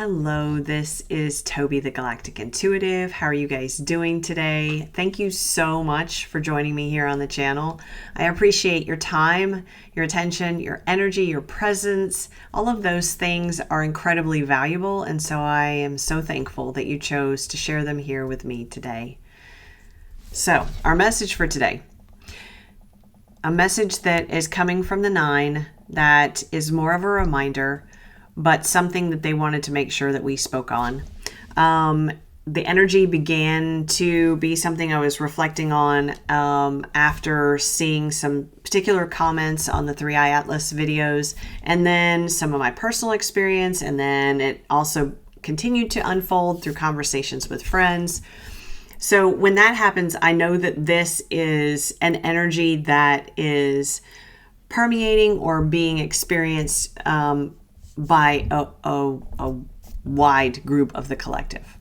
Hello, this is Toby the Galactic Intuitive. How are you guys doing today? Thank you so much for joining me here on the channel. I appreciate your time, your attention, your energy, your presence. All of those things are incredibly valuable, and so I am so thankful that you chose to share them here with me today. So, our message for today. A message that is coming from the Nine that is more of a reminder, but something that they wanted to make sure that we spoke on. The energy began to be something I was reflecting on after seeing some particular comments on the 3i Atlas videos, and then some of my personal experience, and then it also continued to unfold through conversations with friends. So when that happens, I know that this is an energy that is permeating or being experienced by a wide group of the collective.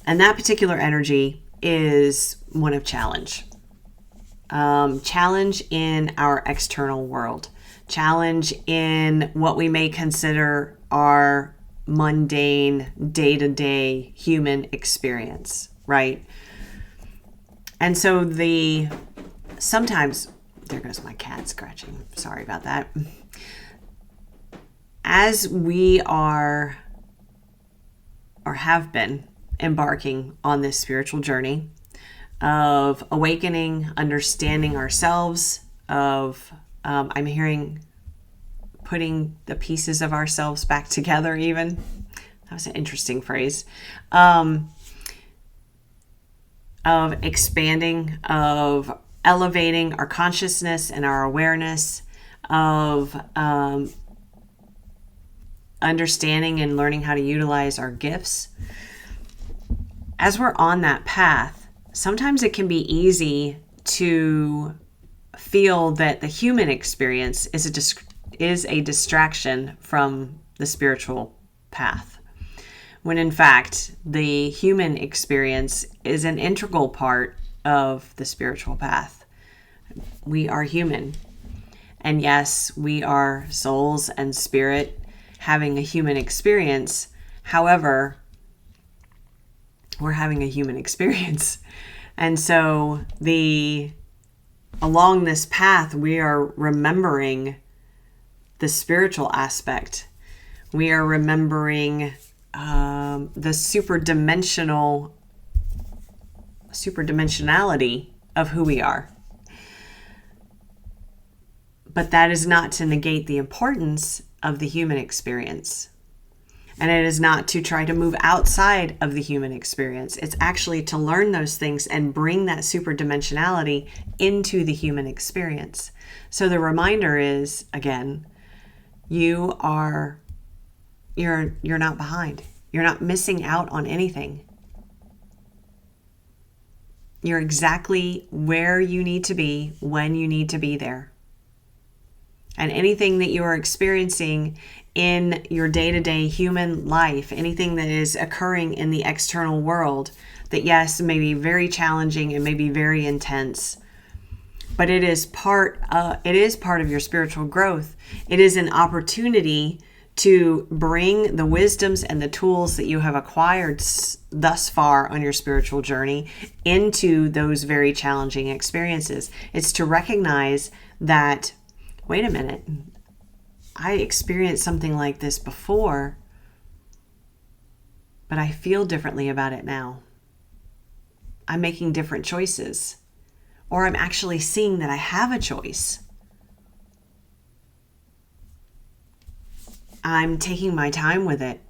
And that particular energy is one of challenge. Challenge in our external world. Challenge in what we may consider our mundane, day-to-day human experience, right? And so sometimes, there goes my cat scratching. Sorry about that. As we are or have been embarking on this spiritual journey of awakening, understanding ourselves, I'm hearing putting the pieces of ourselves back together even. That was an interesting phrase. Of expanding, of elevating our consciousness and our awareness, of understanding and learning how to utilize our gifts. As we're on that path, sometimes it can be easy to feel that the human experience is a distraction from the spiritual path, when in fact the human experience is an integral part of the spiritual path. We are human, and yes, we are souls and spirit having a human experience. However, we're having a human experience. And so along this path, we are remembering the spiritual aspect. We are remembering the superdimensionality of who we are. But that is not to negate the importance of the human experience. And it is not to try to move outside of the human experience. It's actually to learn those things and bring that superdimensionality into the human experience. So the reminder is, again, you're not behind. You're not missing out on anything. You're exactly where you need to be when you need to be there. And anything that you are experiencing in your day-to-day human life, anything that is occurring in the external world that, yes, may be very challenging and may be very intense, but it is part of your spiritual growth. It is an opportunity to bring the wisdoms and the tools that you have acquired thus far on your spiritual journey into those very challenging experiences. It's to recognize that, wait a minute, I experienced something like this before, but I feel differently about it now. I'm making different choices, or I'm actually seeing that I have a choice. I'm taking my time with it.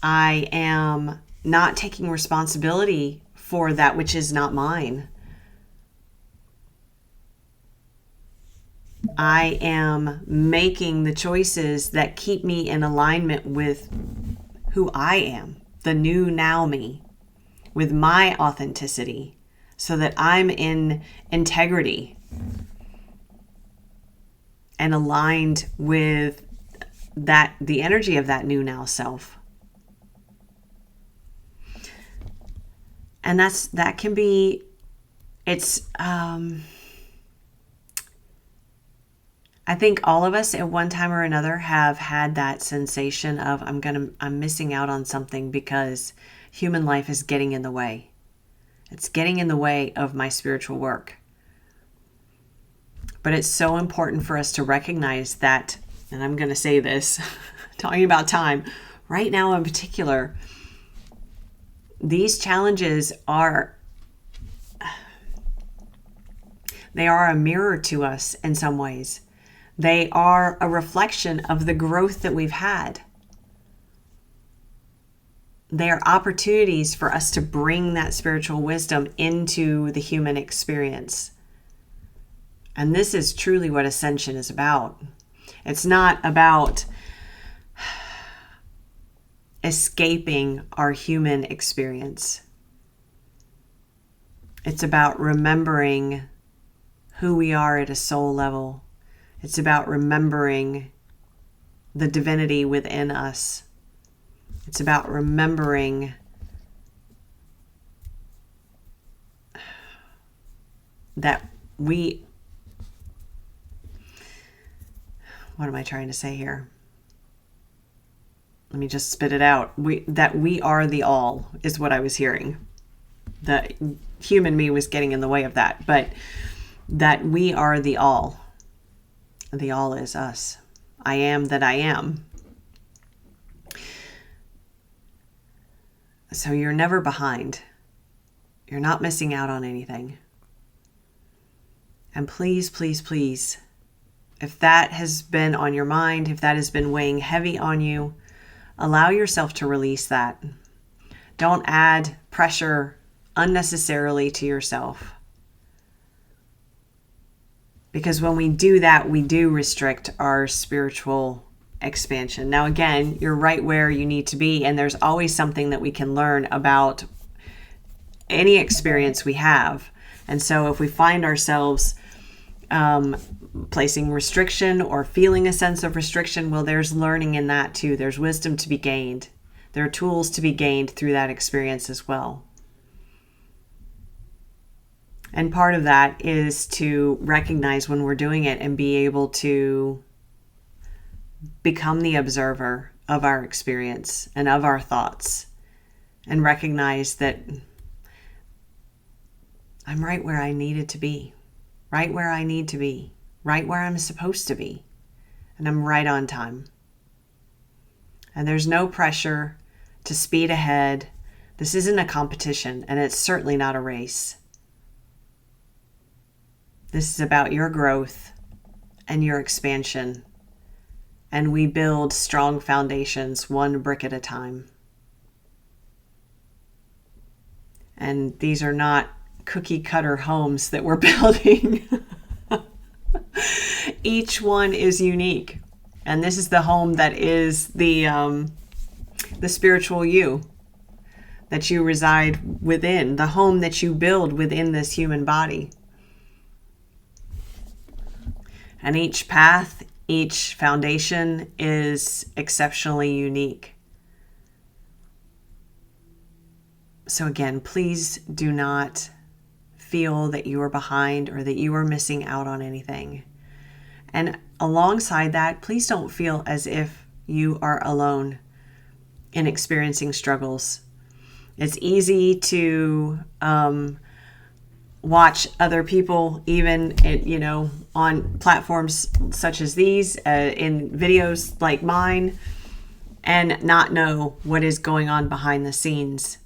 I am not taking responsibility for that which is not mine. I am making the choices that keep me in alignment with who I am, the new now me, with my authenticity, so that I'm in integrity and aligned with the energy of that new now self. And that can be, it's I think all of us at one time or another have had that sensation of I'm missing out on something because human life is getting in the way. It's getting in the way of my spiritual work. But it's so important for us to recognize that, and I'm going to say this, talking about time, right now in particular, these challenges they are a mirror to us in some ways. They are a reflection of the growth that we've had. They are opportunities for us to bring that spiritual wisdom into the human experience. And this is truly what ascension is about. It's not about escaping our human experience. It's about remembering who we are at a soul level. It's about remembering the divinity within us. It's about remembering that what am I trying to say here? Let me just spit it out. That we are the all is what I was hearing. The human me was getting in the way of that, but that we are the all. The all is us. I am that I am. So you're never behind. You're not missing out on anything. And please, please, please, if that has been on your mind, if that has been weighing heavy on you, allow yourself to release that. Don't add pressure unnecessarily to yourself. Because when we do that, we do restrict our spiritual expansion. Now, again, you're right where you need to be, and there's always something that we can learn about any experience we have. And so if we find ourselves placing restriction or feeling a sense of restriction, well, there's learning in that too. There's wisdom to be gained. There are tools to be gained through that experience as well. And part of that is to recognize when we're doing it and be able to become the observer of our experience and of our thoughts, and recognize that I'm right where I needed to be, right where I need to be, right where I'm supposed to be, and I'm right on time. And there's no pressure to speed ahead. This isn't a competition, and it's certainly not a race. This is about your growth and your expansion. And we build strong foundations one brick at a time. And these are not cookie cutter homes that we're building. Each one is unique. And this is the home that is the spiritual you that you reside within, the home that you build within this human body. And each path, each foundation is exceptionally unique. So again, please do not feel that you are behind or that you are missing out on anything. And alongside that, please don't feel as if you are alone in experiencing struggles. It's easy to watch other people, even on platforms such as these, in videos like mine, and not know what is going on behind the scenes.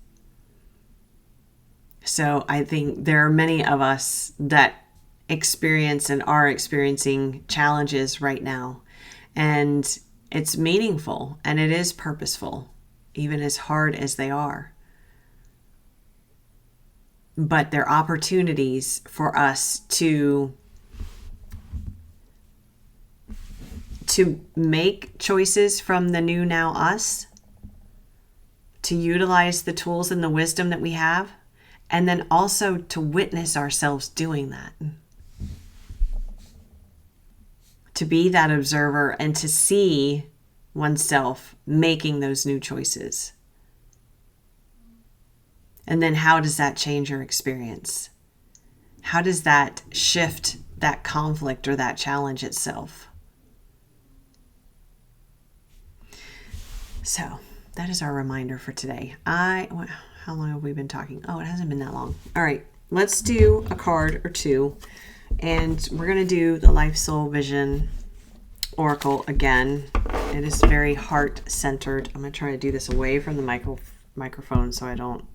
So I think there are many of us that experience and are experiencing challenges right now. And it's meaningful and it is purposeful, even as hard as they are. But they're opportunities for us to make choices from the new now us, to utilize the tools and the wisdom that we have, and then also to witness ourselves doing that. To be that observer and to see oneself making those new choices. And then how does that change your experience? How does that shift that conflict or that challenge itself? So that is our reminder for today. How long have we been talking? Oh, it hasn't been that long. All right, let's do a card or two, and we're going to do the Life Soul Vision Oracle again. It is very heart-centered. I'm going to try to do this away from the microphone so I don't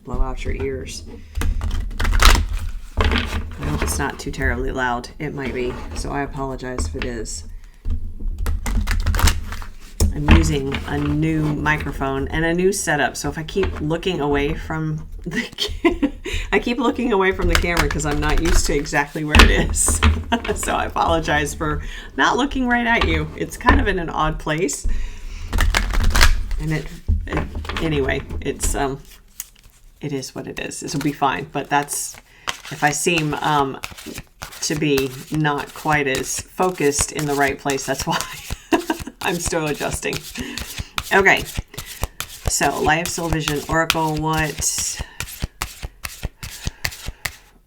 blow out your ears. I hope it's not too terribly loud. It might be, so I apologize if it is. I'm using a new microphone and a new setup, so if I keep looking away from the camera because I'm not used to exactly where it is. So I apologize for not looking right at you. It's kind of in an odd place, and it is what it is. This will be fine, but that's if I seem to be not quite as focused in the right place, that's why. I'm still adjusting. Okay, so Life Soul Vision Oracle, what?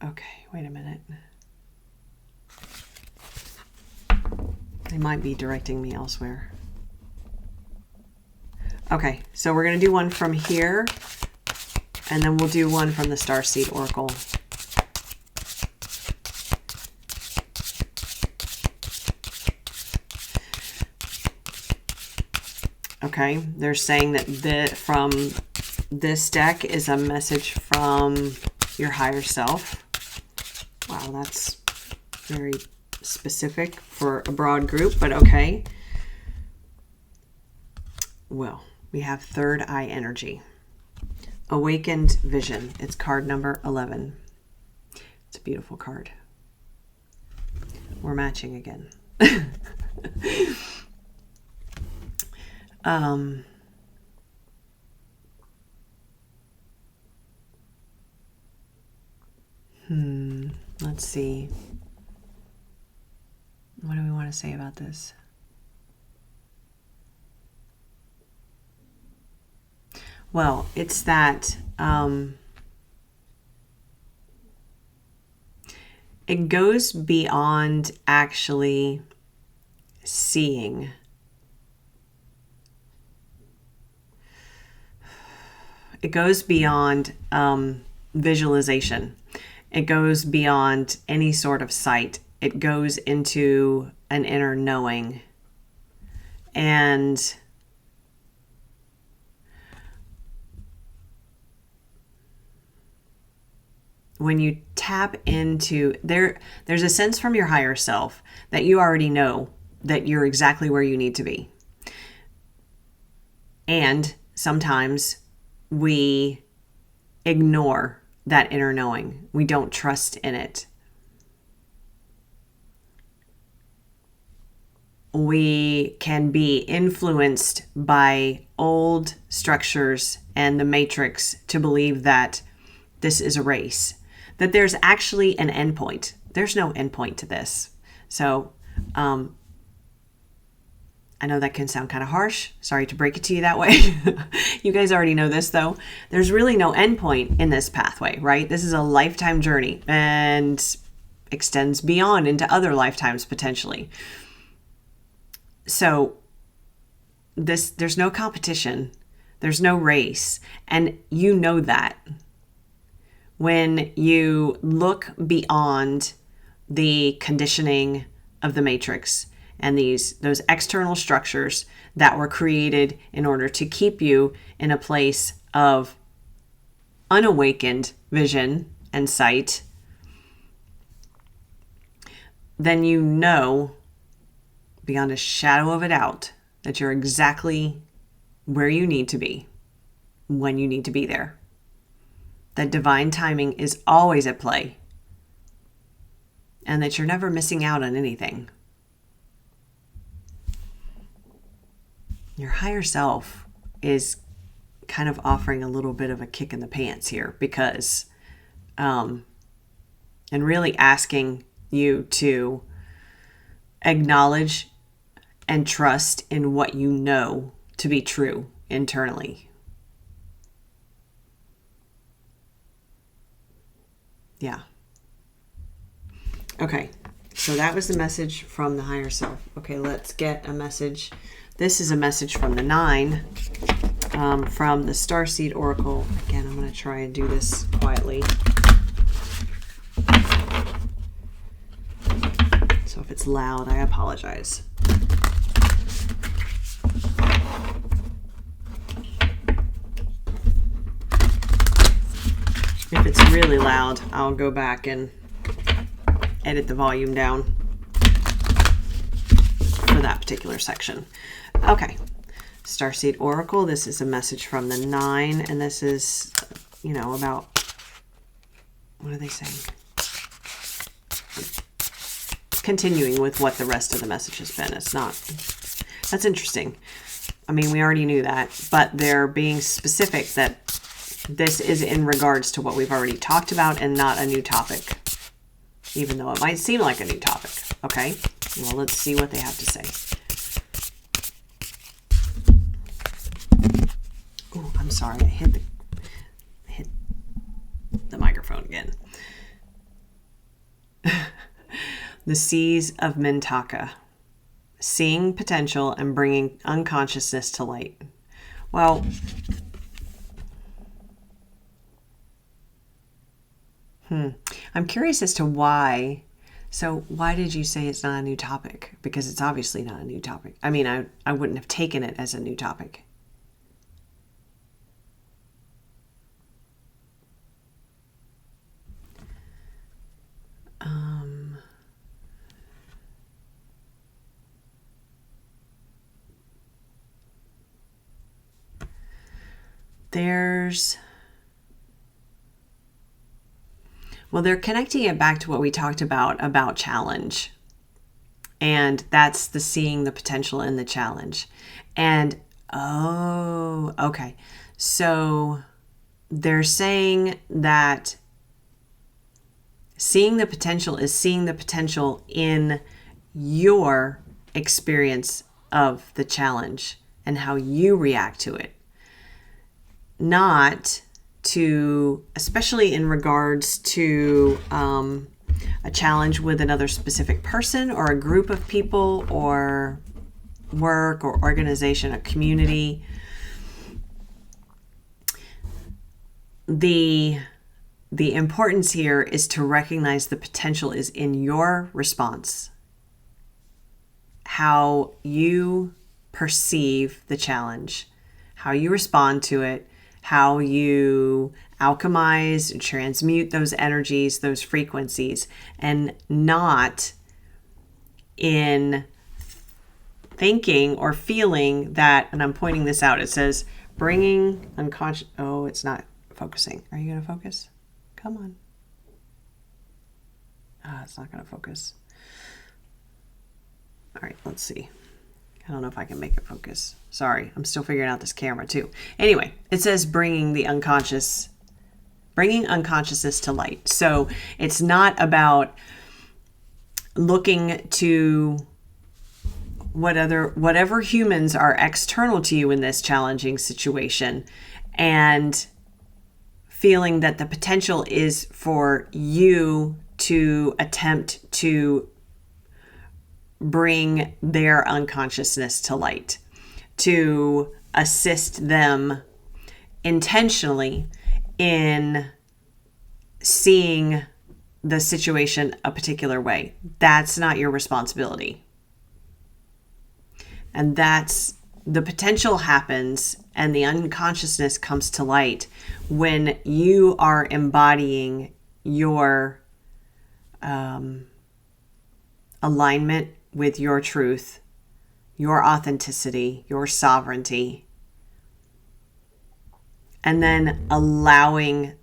Okay, wait a minute. They might be directing me elsewhere. Okay, so we're going to do one from here, and then we'll do one from the Starseed Oracle. Okay, they're saying that from this deck is a message from your higher self. Wow, that's very specific for a broad group, but okay. Well, we have third eye energy. Awakened Vision. It's card number 11. It's a beautiful card. We're matching again. Let's see. What do we want to say about this? Well, it's that it goes beyond actually seeing. It goes beyond visualization. It goes beyond any sort of sight. It goes into an inner knowing. And when you tap into there's a sense from your higher self that you already know that you're exactly where you need to be. And sometimes we ignore that inner knowing. We don't trust in it. We can be influenced by old structures and the matrix to believe that this is a race, that there's actually an endpoint. There's no endpoint to this. So I know that can sound kind of harsh. Sorry to break it to you that way. You guys already know this, though. There's really no endpoint in this pathway, right? This is a lifetime journey and extends beyond into other lifetimes potentially. So there's no competition. There's no race. And you know that. When you look beyond the conditioning of the matrix and those external structures that were created in order to keep you in a place of unawakened vision and sight, then you know beyond a shadow of a doubt that you're exactly where you need to be when you need to be there. That divine timing is always at play and that you're never missing out on anything. Your higher self is kind of offering a little bit of a kick in the pants here because, and really asking you to acknowledge and trust in what you know to be true internally. Yeah. Okay. So that was the message from the higher self. Okay, let's get a message This is a message from the 9, from the Starseed Oracle. Again, I'm going to try and do this quietly. So if it's loud, I apologize. If it's really loud, I'll go back and edit the volume down for that particular section. Okay, Starseed Oracle, this is a message from the 9, and this is, about, what are they saying? Continuing with what the rest of the message has been. It's not, that's interesting. I mean, we already knew that, but they're being specific that this is in regards to what we've already talked about and not a new topic, even though it might seem like a new topic. Okay, well, let's see what they have to say. Oh, I'm sorry, I hit the microphone again. The Seas of Mintaka. Seeing potential and bringing unconsciousness to light. Well, I'm curious as to why. So why did you say it's not a new topic? Because it's obviously not a new topic. I mean, I wouldn't have taken it as a new topic. They're connecting it back to what we talked about challenge. And that's the seeing the potential in the challenge. And, oh, okay. So they're saying that seeing the potential is seeing the potential in your experience of the challenge and how you react to it. Not to, especially in regards to a challenge with another specific person or a group of people or work or organization, a community. The importance here is to recognize the potential is in your response, how you perceive the challenge, how you respond to it, how you alchemize and transmute those energies, those frequencies, and not in thinking or feeling that, and I'm pointing this out, it says bringing unconscious, oh, it's not focusing. Are you going to focus? Come on. It's not going to focus. All right, let's see. I don't know if I can make it focus. Sorry, I'm still figuring out this camera too. Anyway, it says bringing unconsciousness to light. So it's not about looking to whatever humans are external to you in this challenging situation and feeling that the potential is for you to attempt to bring their unconsciousness to light, to assist them intentionally in seeing the situation a particular way. That's not your responsibility. And that's the potential happens and the unconsciousness comes to light when you are embodying your alignment with your truth, your authenticity, your sovereignty, and then allowing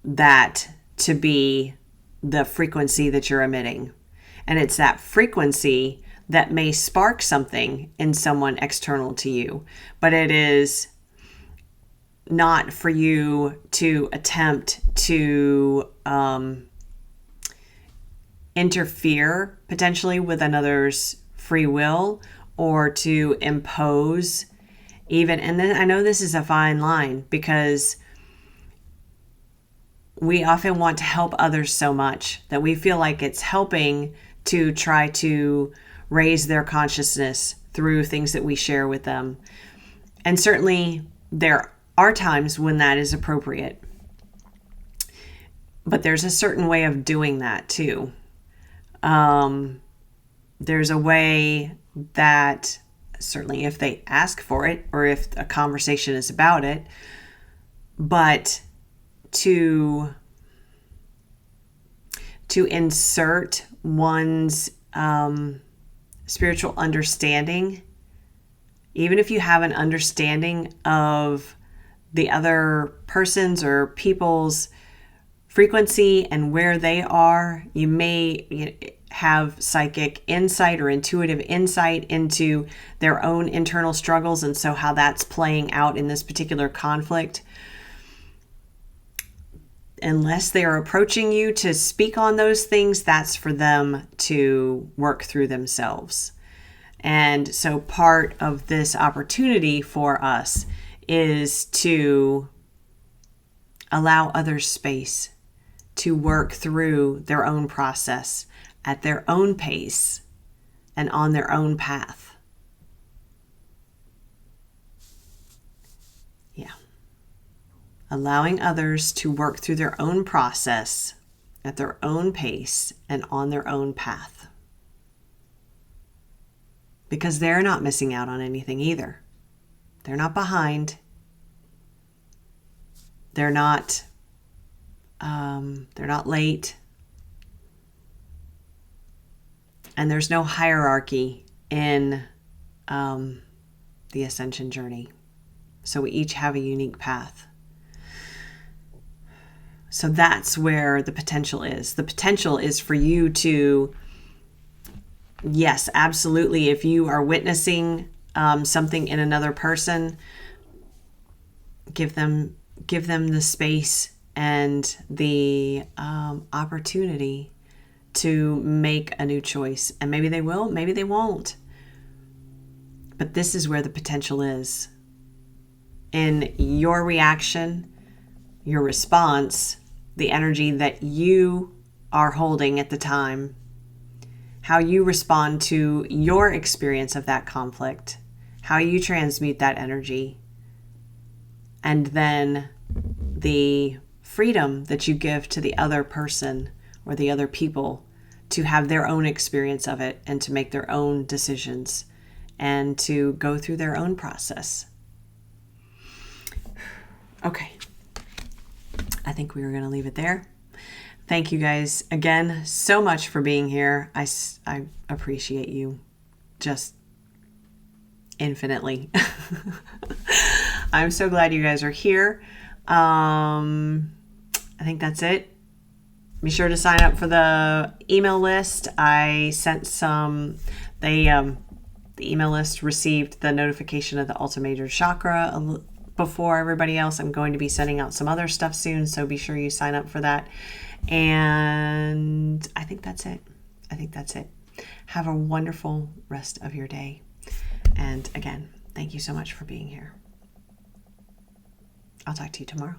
that to be the frequency that you're emitting. And it's that frequency that may spark something in someone external to you, but it is not for you to attempt to interfere potentially with another's free will or to impose even. And then I know this is a fine line because we often want to help others so much that we feel like it's helping to try to raise their consciousness through things that we share with them. And certainly there are times when that is appropriate. But there's a certain way of doing that too. There's a way that certainly if they ask for it or if a conversation is about it, but to insert one's spiritual understanding, even if you have an understanding of the other person's or people's frequency and where they are, you may have psychic insight or intuitive insight into their own internal struggles, and so how that's playing out in this particular conflict. Unless they are approaching you to speak on those things, that's for them to work through themselves. And so part of this opportunity for us is to allow others space to work through their own process at their own pace and on their own path. Yeah. Allowing others to work through their own process at their own pace and on their own path. Because they're not missing out on anything either. They're not behind. They're not late. And there's no hierarchy in the ascension journey. So we each have a unique path. So that's where the potential is. The potential is for you to, yes, absolutely, if you are witnessing something in another person, give them the space and the opportunity to make a new choice. And maybe they will, maybe they won't. But this is where the potential is. In your reaction, your response, the energy that you are holding at the time, how you respond to your experience of that conflict, how you transmute that energy, and then the freedom that you give to the other person or the other people to have their own experience of it and to make their own decisions and to go through their own process. Okay. I think we were going to leave it there. Thank you guys again so much for being here. I appreciate you just infinitely. I'm so glad you guys are here. I think that's it. Be sure to sign up for the email list. I sent some, the email list received the notification of the Ultra Major Chakra before everybody else. I'm going to be sending out some other stuff soon, so be sure you sign up for that. And I think that's it. Have a wonderful rest of your day. And again, thank you so much for being here. I'll talk to you tomorrow.